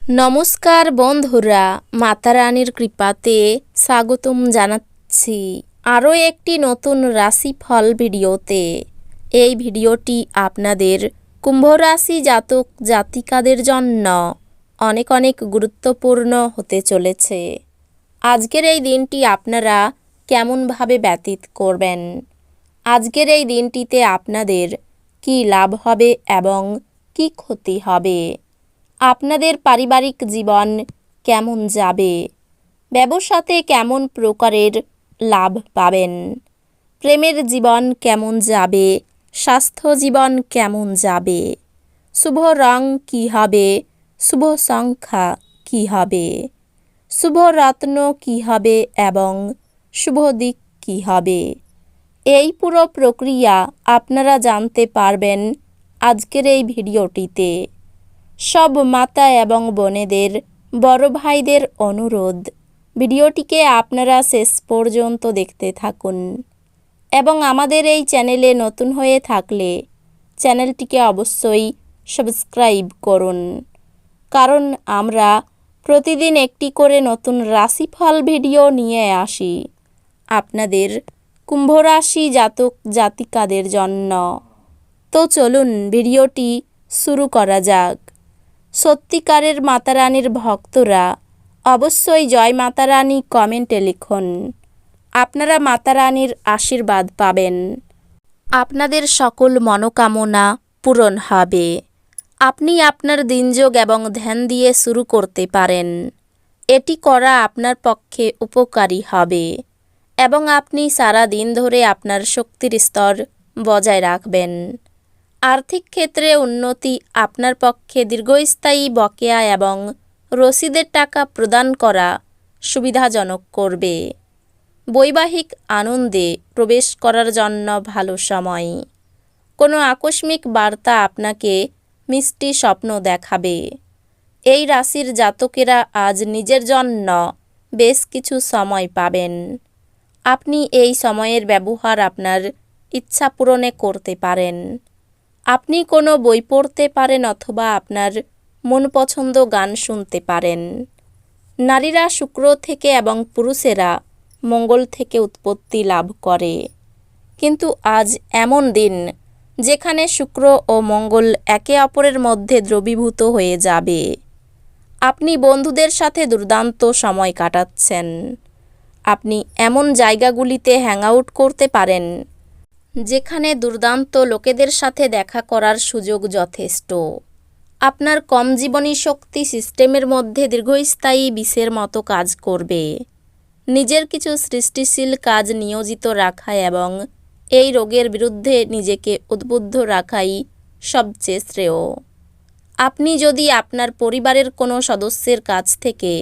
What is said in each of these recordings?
নমস্কার বন্ধুরা, মাতা রানীর কৃপাতে স্বাগতম জানাচ্ছি আরও একটি নতুন রাশিফল ভিডিওতে। এই ভিডিওটি আপনাদের কুম্ভ রাশি জাতক জাতিকাদের জন্য অনেক অনেক গুরুত্বপূর্ণ হতে চলেছে। আজকের এই দিনটি আপনারা কেমনভাবে ব্যতীত করবেন, আজকের এই দিনটিতে আপনাদের কি লাভ হবে এবং কি ক্ষতি হবে, আপনাদের পারিবারিক জীবন কেমন যাবে, ব্যবসাতে কেমন প্রকারের লাভ পাবেন, প্রেমের জীবন কেমন যাবে, স্বাস্থ্য জীবন কেমন যাবে, শুভ রং কী হবে, শুভ সংখ্যা কী হবে, শুভ রত্ন কী হবে এবং শুভ দিক কী হবে, এই পুরো প্রক্রিয়া আপনারা জানতে পারবেন আজকের এই ভিডিওটিতে। সব মাতা এবং বোনেদের, বড় ভাইদের অনুরোধ, ভিডিওটিকে আপনারা শেষ পর্যন্ত দেখতে থাকুন এবং আমাদের এই চ্যানেলে নতুন হয়ে থাকলে চ্যানেলটিকে অবশ্যই সাবস্ক্রাইব করুন, কারণ আমরা প্রতিদিন একটি করে নতুন রাশিফল ভিডিও নিয়ে আসি আপনাদের কুম্ভ রাশি জাতক জাতিকাদের জন্য। তো চলুন ভিডিওটি শুরু করা যাক। সত্যিকারের মাতারানীর ভক্তরা অবশ্যই জয় মাতারানী কমেন্টে লিখুন। আপনারা মাতারানীর আশীর্বাদ পাবেন, আপনাদের সকল মনোকামনা পূরণ হবে। আপনি আপনার দিনযোগ এবং ধ্যান দিয়ে শুরু করতে পারেন। এটি করা আপনার পক্ষে উপকারী হবে এবং আপনি সারা দিন ধরে আপনার শক্তির স্তর বজায় রাখবেন। আর্থিক ক্ষেত্রে উন্নতি আপনার পক্ষে দীর্ঘস্থায়ী বকেয়া এবং রসিদের টাকা প্রদান করা সুবিধাজনক করবে। বৈবাহিক আনন্দে প্রবেশ করার জন্য ভালো সময়। কোনো আকস্মিক বার্তা আপনাকে মিষ্টি স্বপ্ন দেখাবে। এই রাশির জাতকেরা আজ নিজের জন্য বেশ কিছু সময় পাবেন। আপনি এই সময়ের ব্যবহার আপনার ইচ্ছা পূরণে করতে পারেন। আপনি কোনো বই পড়তে পারেন অথবা আপনার মন পছন্দ গান শুনতে পারেন। নারীরা শুক্র থেকে এবং পুরুষেরা মঙ্গল থেকে উৎপত্তি লাভ করে, কিন্তু আজ এমন দিন যেখানে শুক্র ও মঙ্গল একে অপরের মধ্যে দ্রবীভূত হয়ে যাবে। আপনি বন্ধুদের সাথে দুর্দান্ত সময় কাটাচ্ছেন। আপনি এমন জায়গাগুলিতে হ্যাংআউট করতে পারেন যেখানে দুর্দান্ত লোকেদের সাথে দেখা করার সুযোগ যথেষ্ট। আপনার কম জীবনী শক্তি সিস্টেমের মধ্যে দীর্ঘস্থায়ী বিষের মতো কাজ করবে। নিজের কিছু সৃষ্টিশীল কাজ নিয়োজিত রাখা এবং এই রোগের বিরুদ্ধে নিজেকে উদ্বুদ্ধ রাখাই সবচেয়ে শ্রেয়। আপনি যদি আপনার পরিবারের কোনো সদস্যের কাছ থেকে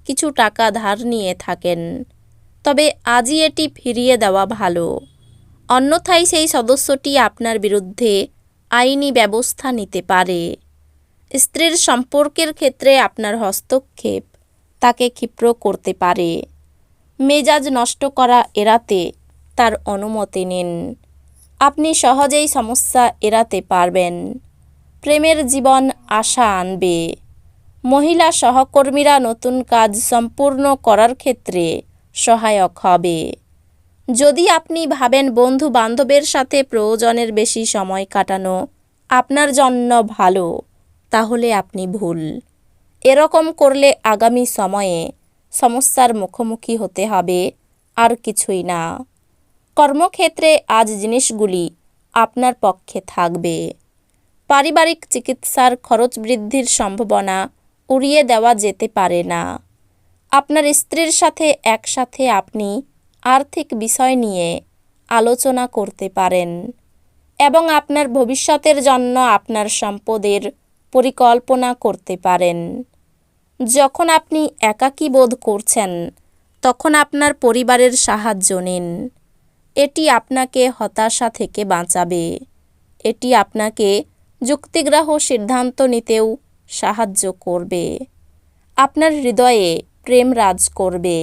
কিছু টাকা ধার নিয়ে থাকেন, তবে আজই এটি ফিরিয়ে দেওয়া ভালো, অন্যথায় সেই সদস্যটি আপনার বিরুদ্ধে আইনি ব্যবস্থা নিতে পারে। স্ত্রীর সম্পর্কের ক্ষেত্রে আপনার হস্তক্ষেপ তাকে ক্ষিপ্র করতে পারে। মেজাজ নষ্ট করা এড়াতে তার অনুমতি নিন। আপনি সহজেই সমস্যা এড়াতে পারবেন। প্রেমের জীবন আশা আনবে। মহিলা সহকর্মীরা নতুন কাজ সম্পূর্ণ করার ক্ষেত্রে সহায়ক হবে। যদি আপনি ভাবেন বন্ধু বান্ধবের সাথে প্রয়োজনের বেশি সময় কাটানো আপনার জন্য ভালো, তাহলে আপনি ভুল। এরকম করলে আগামী সময়ে সমস্যার মুখোমুখি হতে হবে, আর কিছুই না। কর্মক্ষেত্রে আজ জিনিসগুলি আপনার পক্ষে থাকবে। পারিবারিক চিকিৎসার খরচ বৃদ্ধির সম্ভাবনা উড়িয়ে দেওয়া যেতে পারে না। আপনার স্ত্রীর সাথে একসাথে আপনি আর্থিক বিষয় নিয়ে আলোচনা করতে পারেন এবং আপনার ভবিষ্যতের জন্য আপনার সম্পদের পরিকল্পনা করতে পারেন। যখন আপনি একাকী বোধ করছেন, তখন আপনার পরিবারের সাহায্য নিন। এটি আপনাকে হতাশা থেকে বাঁচাবে। এটি আপনাকে যুক্তিগ্রাহ্য সিদ্ধান্ত নিতেও সাহায্য করবে। আপনার হৃদয়ে প্রেম রাজ করবে।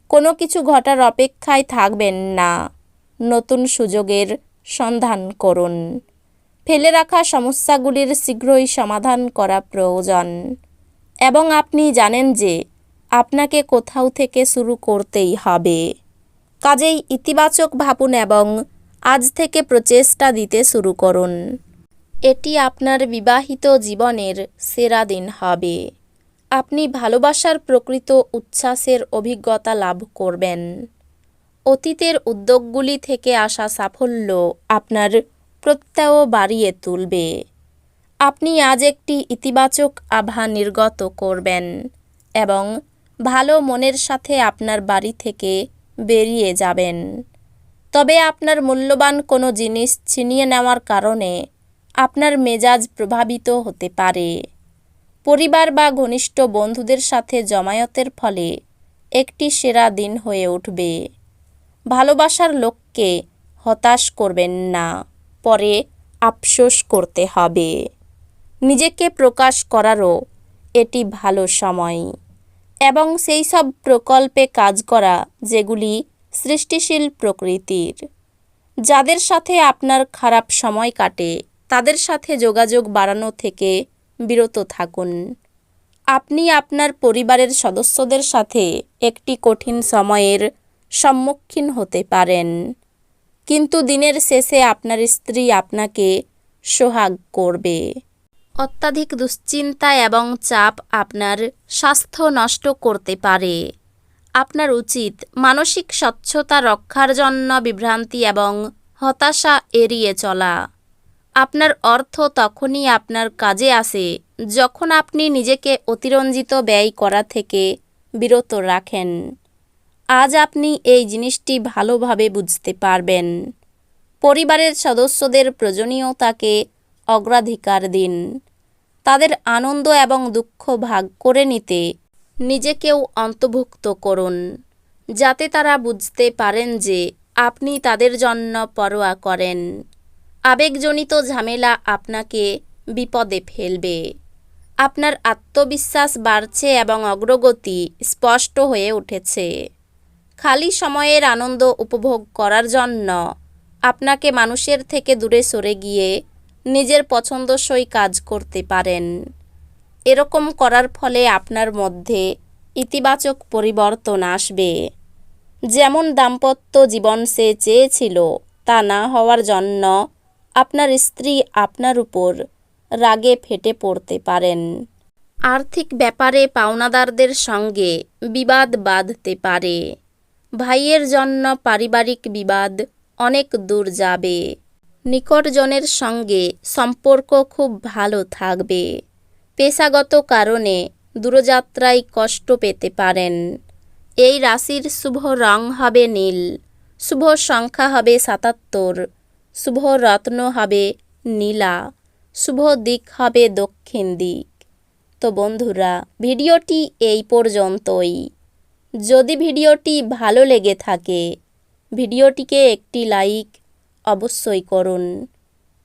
কোনো কিছু ঘটার অপেক্ষায় থাকবেন না, নতুন সুযোগের সন্ধান করুন। ফেলে রাখা সমস্যাগুলির শীঘ্রই সমাধান করা প্রয়োজন। এবং আপনি জানেন যে আপনাকে কোথাও থেকে শুরু করতেই হবে। কাজেই ইতিবাচক ভাবুন এবং আজ থেকে প্রচেষ্টা দিতে শুরু করুন। এটি আপনার বিবাহিত জীবনের সেরা দিন হবে। আপনি ভালোবাসার প্রকৃত উচ্ছ্বাসের অভিজ্ঞতা লাভ করবেন। অতীতের উদ্যোগগুলি থেকে আসা সাফল্য আপনার প্রত্যয় বাড়িয়ে তুলবে। আপনি আজ একটি ইতিবাচক আভা নির্গত করবেন এবং ভালো মনের সাথে আপনার বাড়ি থেকে বেরিয়ে যাবেন। তবে আপনার মূল্যবান কোনো জিনিস ছিনিয়ে নেওয়ার কারণে আপনার মেজাজ প্রভাবিত হতে পারে। পরিবার বা ঘনিষ্ঠ বন্ধুদের সাথে জমায়েতের ফলে একটি সেরা দিন হয়ে উঠবে। ভালোবাসার লোককে হতাশ করবেন না, পরে আফসোস করতে হবে। নিজেকে প্রকাশ করারও এটি ভালো সময় এবং সেই সব প্রকল্পে কাজ করা যেগুলি সৃষ্টিশীল প্রকৃতির। যাদের সাথে আপনার খারাপ সময় কাটে তাদের সাথে যোগাযোগ বাড়ানো থেকে বিরত থাকুন। আপনি আপনার পরিবারের সদস্যদের সাথে একটি কঠিন সময়ের সম্মুখীন হতে পারেন, কিন্তু দিনের শেষে আপনার স্ত্রী আপনাকে সোহাগ করবে। অত্যাধিক দুশ্চিন্তা এবং চাপ আপনার স্বাস্থ্য নষ্ট করতে পারে। আপনার উচিত মানসিক স্বচ্ছতা রক্ষার জন্য বিভ্রান্তি এবং হতাশা এড়িয়ে চলা। আপনার অর্থ তখনই আপনার কাজে আসে যখন আপনি নিজেকে অতিরঞ্জিত ব্যয় করা থেকে বিরত রাখেন। আজ আপনি এই জিনিসটি ভালোভাবে বুঝতে পারবেন। পরিবারের সদস্যদের প্রয়োজনীয়তাকে অগ্রাধিকার দিন। তাদের আনন্দ এবং দুঃখ ভাগ করে নিতে নিজেকেও অন্তর্ভুক্ত করুন, যাতে তারা বুঝতে পারেন যে আপনি তাদের জন্য পরোয়া করেন। আবেগজনিত ঝামেলা আপনাকে বিপদে ফেলবে। আপনার আত্মবিশ্বাস বাড়ছে এবং অগ্রগতি স্পষ্ট হয়ে উঠেছে। খালি সময়ের আনন্দ উপভোগ করার জন্য আপনাকে মানুষের থেকে দূরে সরে গিয়ে নিজের পছন্দসই কাজ করতে পারেন। এরকম করার ফলে আপনার মধ্যে ইতিবাচক পরিবর্তন আসবে। যেমন দাম্পত্য জীবন সে চেয়েছিল তা না হওয়ার জন্য আপনার স্ত্রী আপনার উপর রাগে ফেটে পড়তে পারেন। আর্থিক ব্যাপারে পাওনাদারদের সঙ্গে বিবাদ বাঁধতে পারে। ভাইয়ের জন্য পারিবারিক বিবাদ অনেক দূর যাবে। নিকটজনের সঙ্গে সম্পর্ক খুব ভালো থাকবে। পেশাগত কারণে দূরযাত্রায় কষ্ট পেতে পারেন। এই রাশির শুভ রং হবে নীল, শুভ সংখ্যা হবে ৭৭, শুভ রত্ন হবে নীলা, শুভ দিক হবে দক্ষিণ দিক। তো বন্ধুরা, ভিডিওটি এই পর্যন্তই। যদি ভিডিওটি ভালো লেগে থাকে ভিডিওটিকে একটি লাইক অবশ্যই করুন।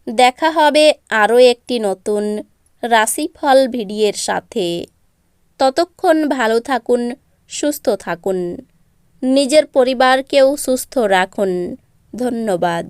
দেখা হবে আরও একটি নতুন রাশিফল ভিডিওর সাথে। ততক্ষণ ভালো থাকুন, সুস্থ থাকুন, নিজের পরিবারকেও সুস্থ রাখুন। ধন্যবাদ।